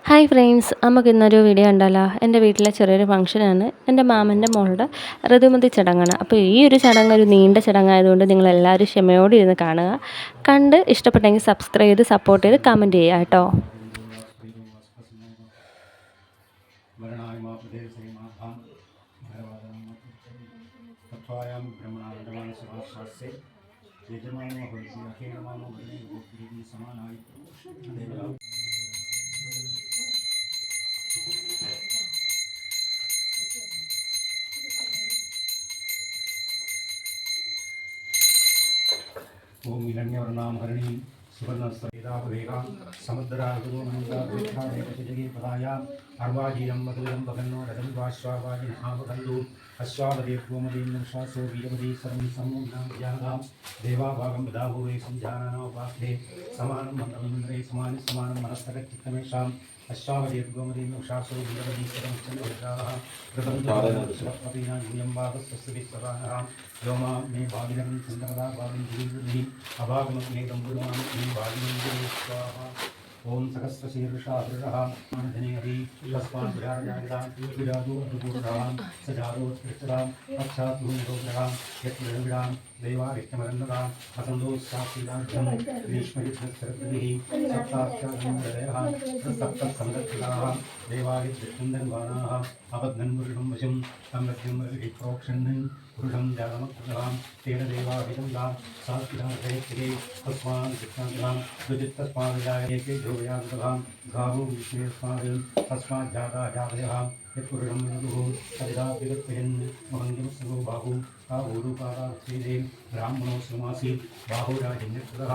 Hi friends, നമുക്ക് ഇന്നൊരു video ഉണ്ടല്ലോ. എൻ്റെ വീട്ടിലെ ചെറിയൊരു ഫംഗ്ഷനാണ്. എൻ്റെ മാമൻ്റെ മോളുടെ ഋതുമതി ചടങ്ങാണ്. അപ്പോൾ ഈ ഒരു ചടങ്ങ് ഒരു നീണ്ട ചടങ്ങായതുകൊണ്ട് നിങ്ങളെല്ലാവരും ക്ഷമയോടെ ഇരുന്ന് കാണുക. കണ്ട് ഇഷ്ടപ്പെട്ടെങ്കിൽ സബ്സ്ക്രൈബ് ചെയ്ത് സപ്പോർട്ട് ചെയ്ത് കമൻറ്റ് ചെയ്യുക കേട്ടോ. ओम हिरण्यवर्णाम हरिणीं सुवर्णस्वेदाभवेगां समुद्रागुरुमन्दाभिक्षादेवजगे पदायाम् अर्वाजीरं मधुरं भगन्नो रजन्वाश्वावाजिनहावगन्धु अश्वावदे गोमदीन्द्रशासो वीरवदी सर्वं सम्मूढां ज्ञानां देवाभागं बदाभुवे सञ्जानानोपास्ते समानं मन्त्रमिन्द्रे समानं मनस्तरचित्तमेषाम् अश्वावदे गोमदीन्द्रशासो वीरवदी सर्वं चन्द्रवज्राः कृतं यूयम्बागस्वस्तिभिस्सदानः व्योमा मे भागिनं चन्द्रदा भागिं गिरिवृद्धि अभागमग्नेदं गुरुमां मे भागिनं गुरु स्वाहा ओम सहस्रशीर्षा हृदः धने हरि तस्मात् विराजयादा विराजो अद्भुतः सजारो कृष्णः अक्षात् भूमिरोग्रः यत्प्रविरां देवारिष्टमरन्नदा असन्दो साक्षिदाढ्यं ग्रीष्मयुद्धशरद्भिः सप्ताक्षादन्दरयः सप्तसंरक्षकाः देवायुद्धन्दन्वानाः अबद्धन्मुरुषं वशं संरक्षं प्रोक्षन् पुरुषं जातमकृतवां तेन देवाभिदं साक्षिदाढयत्रे तस्मात् कृष्णादिनां रुजितस्मादिजायते ध्रुवयागतवां गावो विष्णुस्माद् तस्मात् जाता जातयः यत्पुरुषं विदुः तदा विगत्वयन् महङ्गमसगो बाहु ऊरुपादाक्षेदे ब्राह्मणो श्रमासीत् बाहुराजन्यकृतः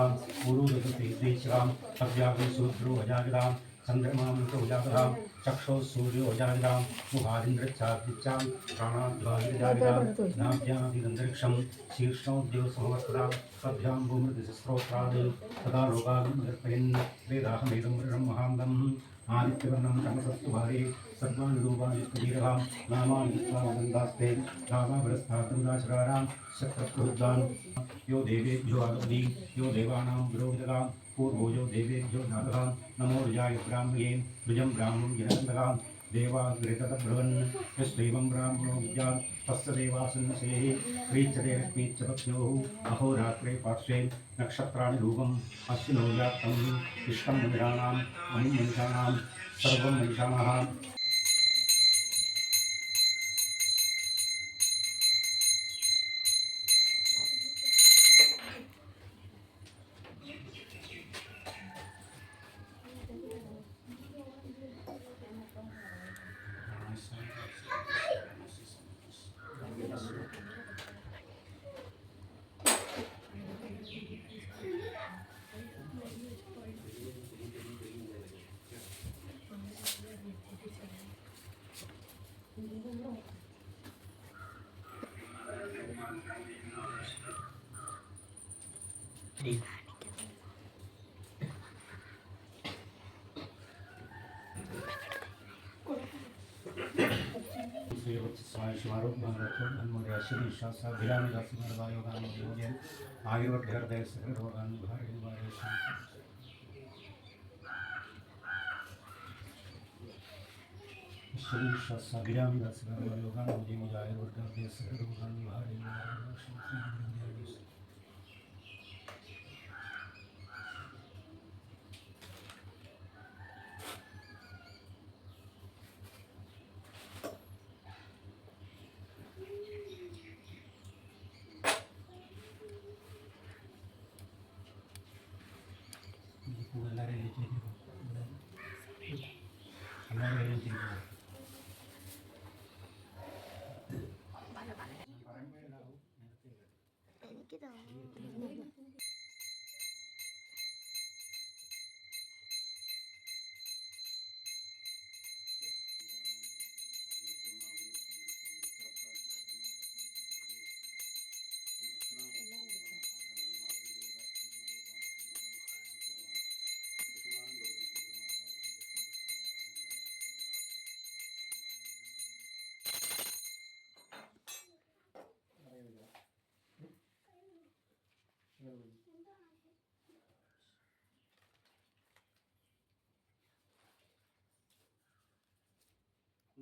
ऊरुदगतेश्रां अव्याघ्रशूद्रो अजागतां चन्द्रमामृतोजागतां चक्षो सूर्यो अजागतां मुखादिन्द्रच्चादिच्चां प्राणाद्वायुजागतां नाभ्यादिगन्धर्क्षं शीर्षोद्योगसमवर्ततां तभ्यां भूमृतिस्रोत्राद् तदा लोकागमदर्पयन् वेदाहमेदं वृषं महान्तम् आदित्यवर्णं तमसस्तु भारे सर्वानुरूपायुक्तवीरः नामानित्वावदन्तास्ते नामाभ्रस्तादुदाशरारां शक्रप्रहुद्धान् यो देवेभ्यो आगमति यो देवानां विरोधतां पूर्वो यो देवेभ्यो जातः नमो रुजाय ब्राह्मणे रुजं ब्राह्मणं जनकन्दकां देवाग्रेतब्रवन् यस्दैवं ब्राह्मणो विद्यात् तस्य देवासन्नसेः प्रीच्यते रश्मीच्च पत्न्योः अहोरात्रे पार्श्वे नक्षत्राणि रूपम् अश्विनो जातं इष्टं मनुषाणाम् अमुं मनुषाणां सर्वं मनुषाणाः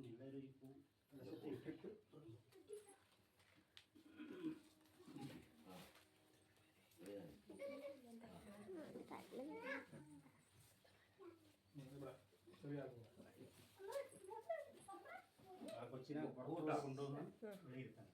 എല്ലാവരും ഈ പൂ വശത്ത് ഇട്ടിട്ട് ആ കൊച്ചിനെ പുറത്തോട്ട് കൊണ്ടുവന്ന് വിലയിരുത്തണം.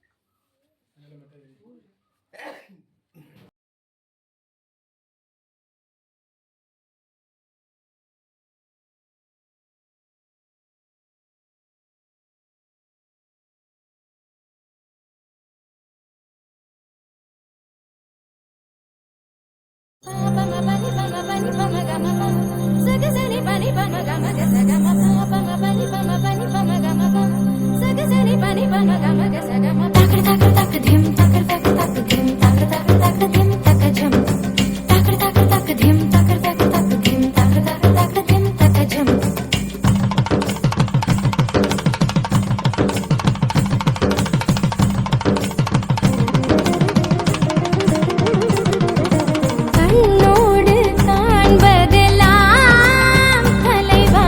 கண்ணோடு காண்பதெல்லாம் தலைவா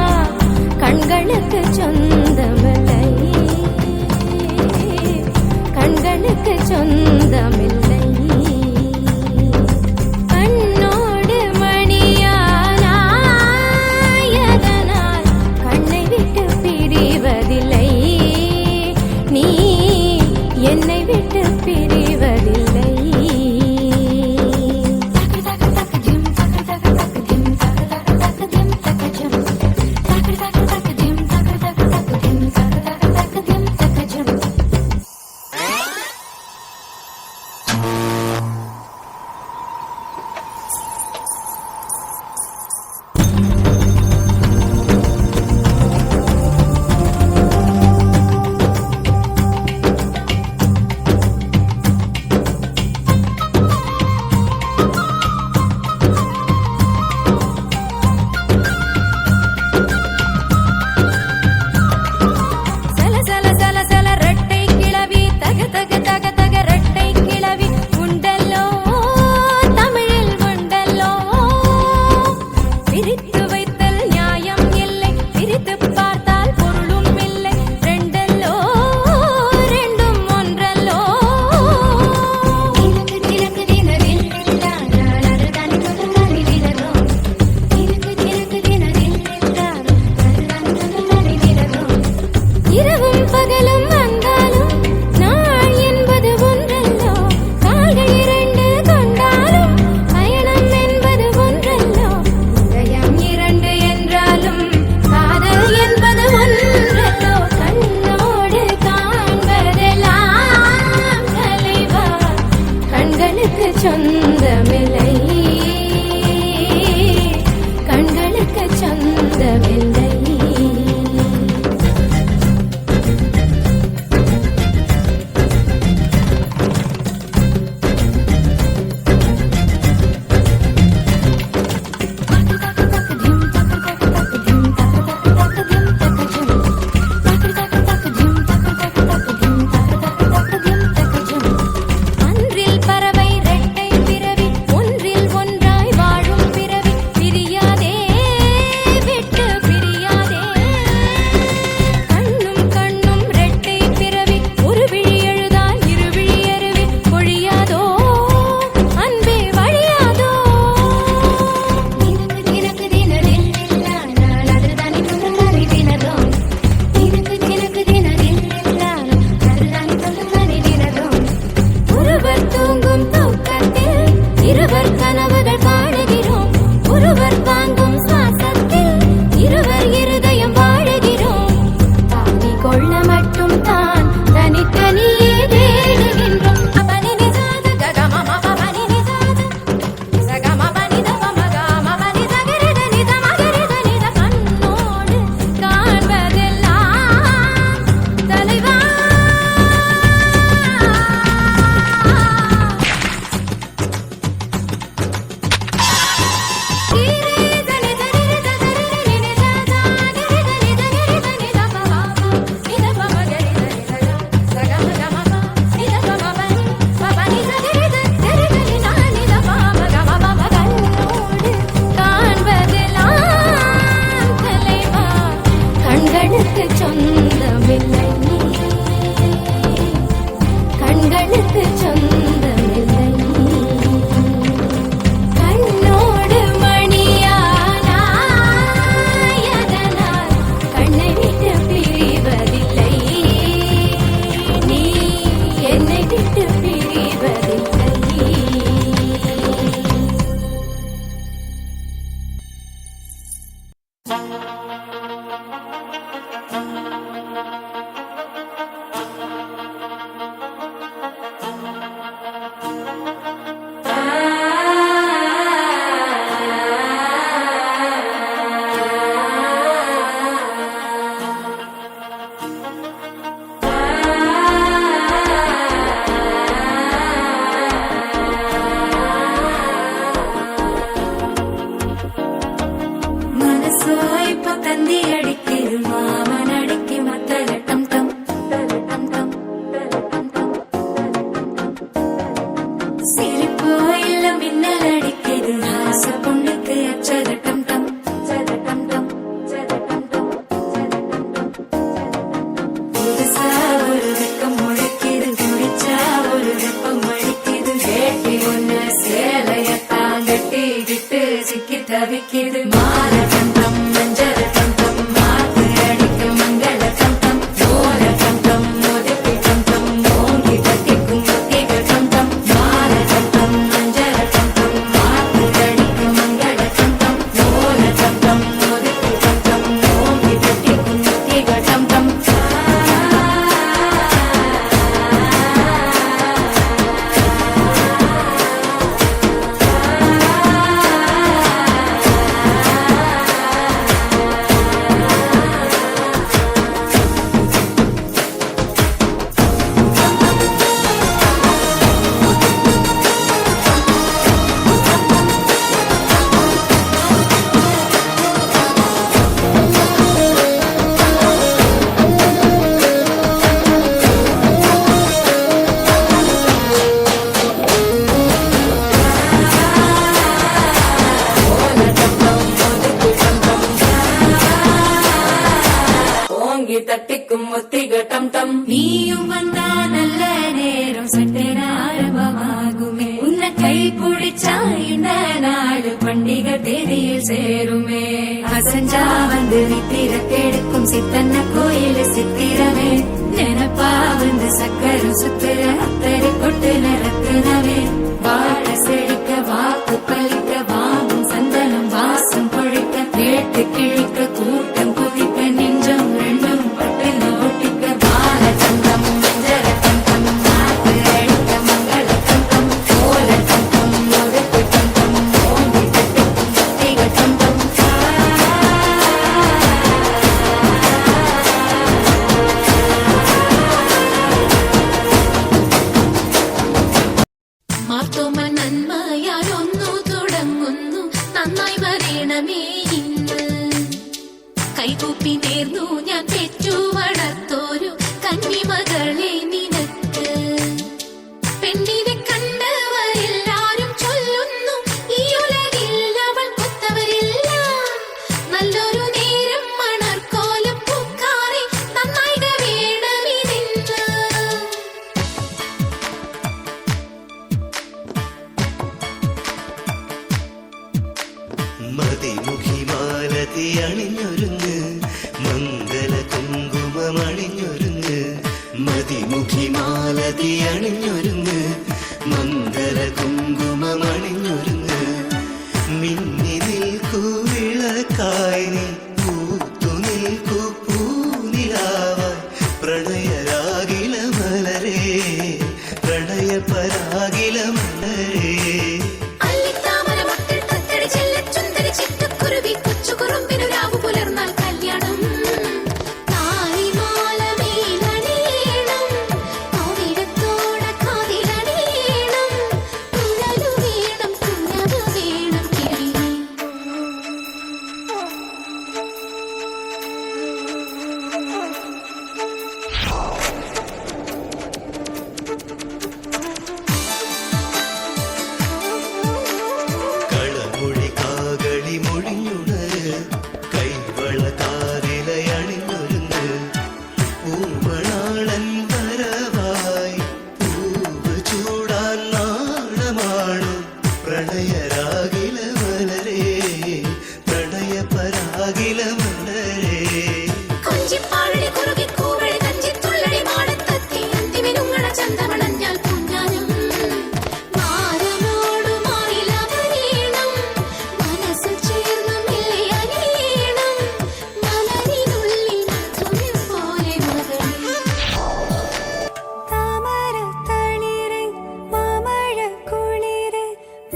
குலுங்கி தட்டிக்கும் ஒத்திக டம் டம். நீயும் வந்தா நல்ல நேரம் சட்டென ஆரம்பமாகுமே. உன்னை கை பிடிச்சா இந்த நாடு பண்டிகை தேதியில் சேருமே. அசஞ்சா வந்து நித்திர கெடுக்கும் சித்தன்ன கோயில் சித்திரமே. நினப்பா வந்து சக்கரம் சுத்துற அத்தரை கொட்டு நிறத்துனவே. வாழ செழிக்க வாக்கு பலிக்க வாங்கும் சந்தனம் வாசம் பொழிக்க. கேட்டு கிழிக்க கூட்டம் குதிக்க நெஞ்சம் ரெண்டும் பட்டு ஒட்டிக்க. பால சந்தம் மஞ்சர தந்தம் நாட்டு அழிக்க மங்கள தந்தம். சோழ தந்தம் முதுக்கு தந்தம் ஓங்கி தட்டிக்கும் ஒத்திக தந்தம். മാർത്തോമ നന്മയാലൊന്നു തുടങ്ങുന്നു നന്നായി വരണമേ ഇന്ന്. കൈകൂപ്പി നേർന്നു ഞാൻ പെറ്റു വളർത്തോരു കന്നിമകളെ നിനക്ക്. പെണ്ണിനെ കണ്ടവരെല്ലാരും ചൊല്ലുന്നു ഈ ഉലകിൽ അവൾ കൊത്തവരില്ല. നല്ലൊരു നേരം മണർക്കോലം പൂക്കാറെ നന്നായിട വേണമിതിന്ന്. മതിമുഖിമാലതി അണിഞ്ഞൊരുങ്ങ് മംഗല കുങ്കുമമണിഞ്ഞൊരുങ്ങ്. മതിമുഖിമാലതി അണിഞ്ഞൊരുങ്ങ് മംഗല കുങ്കുമമണിഞ്ഞൊരുങ്ങ്. മിന്നി നിൽക്കൂ വിളക്കായി നീ പൂത്തു നിൽക്കൂ പൂനിലാവായി. പ്രണയരാഗില മലരേ പ്രണയപരാഗില മലരേ. കളമൊഴി കാകളി മൊഴിഞ്ഞുണര് കൈവള കാതിലയണിഞ്ഞൊരുങ്ങ്. പൂമണാളൻ വരവായി പൂവ് ചൂടാൻ നാണമാണു. പ്രണയരാഗില മലരേ പ്രണയപരാഗില മലരേ. കൊഞ്ചിപ്പാഴി കുറുകി കൂവഴി കഞ്ചിത്തുള്ളടി മാടത്തത്തി അന്തിമിനുങ്ങണ ചന്തമണഞ്ഞാൽ പൂഞ്ഞാനും. മാരനോടുമായി ലവനീണം മനസ്സ് ചേർന്ന് മെല്ലിയനീണം. മലരിനുള്ളിൽ മധുരം പോലെ മകളേ. താമരത്തളിര് മാമഴക്കുളിര്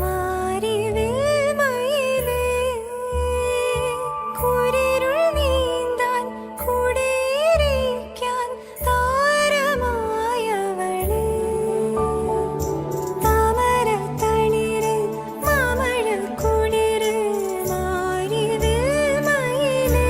മാരിവിൽ മയില്. കുരിരുൾ നീന്താൻ കുടിയിരിക്കാൻ താരമായവള്. താമരത്തളിര് മാമഴക്കുളിര് മാരിവിൽ മയില്.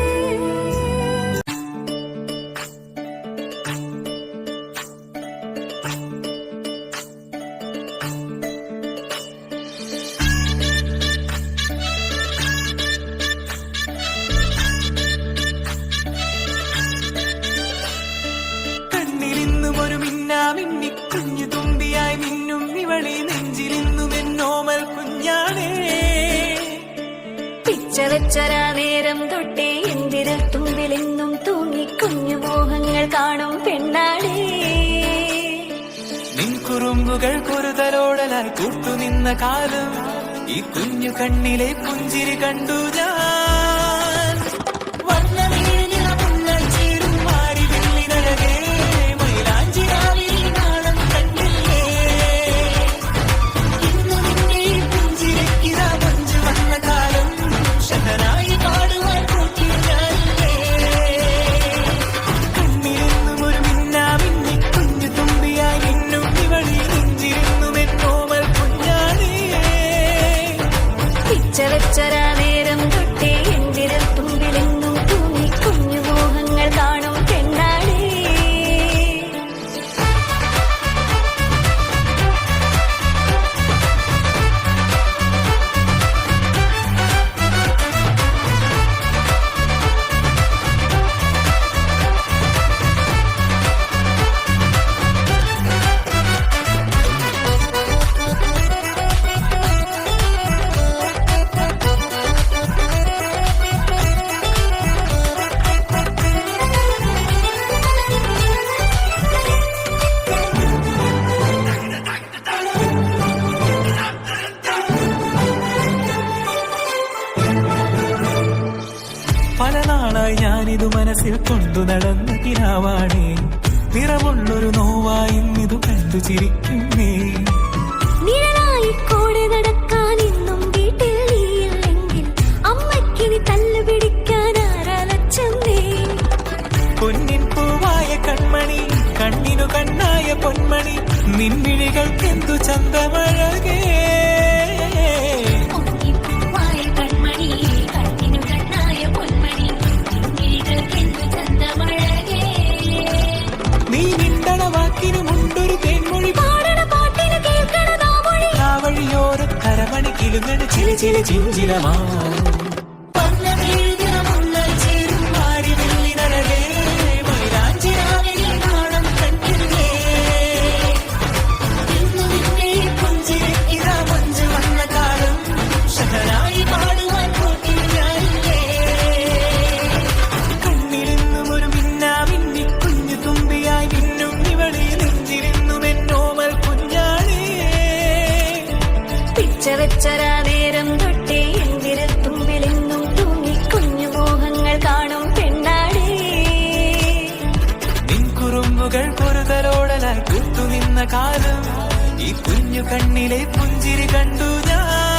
കണ്ണിലിന്നും ഒരു മിന്നാമിന്നി കുഞ്ഞു തുമ്പിയായി മിന്നും ഇവളെ നെഞ്ചിലിന്നും എന്നോമൽ കുഞ്ഞാണേ. പിച്ച വെച്ചരാ നേരം തൊട്ടേ എന്തിരൽ തുമ്പിലെന്നും തൂങ്ങി കുഞ്ഞു മോഹങ്ങൾ കാണും പെണ്ണാടേ. നിൻ കുറുമ്പുകൾ കുറുതലോടലായി കൂട്ടുനിന്ന കാലം ഈ കുഞ്ഞു കണ്ണിലെ പുഞ്ചിരി കണ്ടു ഞാൻ. വർണ്ണമേനില മുന്നൽ ചേരും മാരി വെള്ളിനഴകേ മൈലാഞ്ചി രാവിൽ നാളം കണ്ടില്ലേ. ഇന്നു നിന്നെ പുഞ്ചിരിക്കിതാ പഞ്ചു വന്ന കാലം ശതനായി പാടുവാൻ കൂട്ടി ഞാനില്ലേ. കണ്ണിലെന്നും ഒരു മിന്നാമിന്നി കുഞ്ഞു തുമ്പിയായി മിന്നും ഇവളി നെഞ്ചിരുന്നും എന്നോമൽ കുഞ്ഞാണേ. പിച്ച വെച്ചരാ നേരം തൊട്ടേ മനസ്സിൽ കൊണ്ടു നടന്ന കിനാവാണേ നിറമുള്ളൊരു നോവായി ഇതു കണ്ടു ചിരിക്കുന്നേ നിഴലായി കൂടെ നടക്കാൻ ഇന്നും വീട്ടിൽ നീയില്ലെങ്കിൽ അമ്മയ്ക്കിനി തല്ല് പിടിക്കാൻ ആരാലച്ചെന്നേ പൊന്നിൻ പൂവായ കൺമണി കണ്ണിനു കണ്ണായ പൊന്മണി നിൻമിഴികൾക്കെന്തു ചന്തമഴകേ പൂവായ കൺമണി കണ്ണിനു കണ്ണായ പൊന്മണി കിളികൾക്കെന്തു ചന്തമഴകേ നീ മിണ്ടണ വാക്കിനു മുണ്ടൊരു തേൻമൊഴി പാടണ പാട്ടിന് കേൾക്കണ നാമൊഴി ആ വഴിയോര കരമണി കിലുങ്ങണ് ചില ചില ചിഞ്ചിലമാ വെച്ചരാ നേരം തൊട്ടേ എന്തിരത്തുമ്പിലെന്നും തൂങ്ങി കുഞ്ഞു മോഹങ്ങൾ കാണും പെണ്ണാടേ നിൻ കുറുമ്പുകൾ പൊറുതലോടലായി കുത്തുനിന്ന കാലം ഈ കുഞ്ഞു കണ്ണിലെ പുഞ്ചിരി കണ്ടു ഞാൻ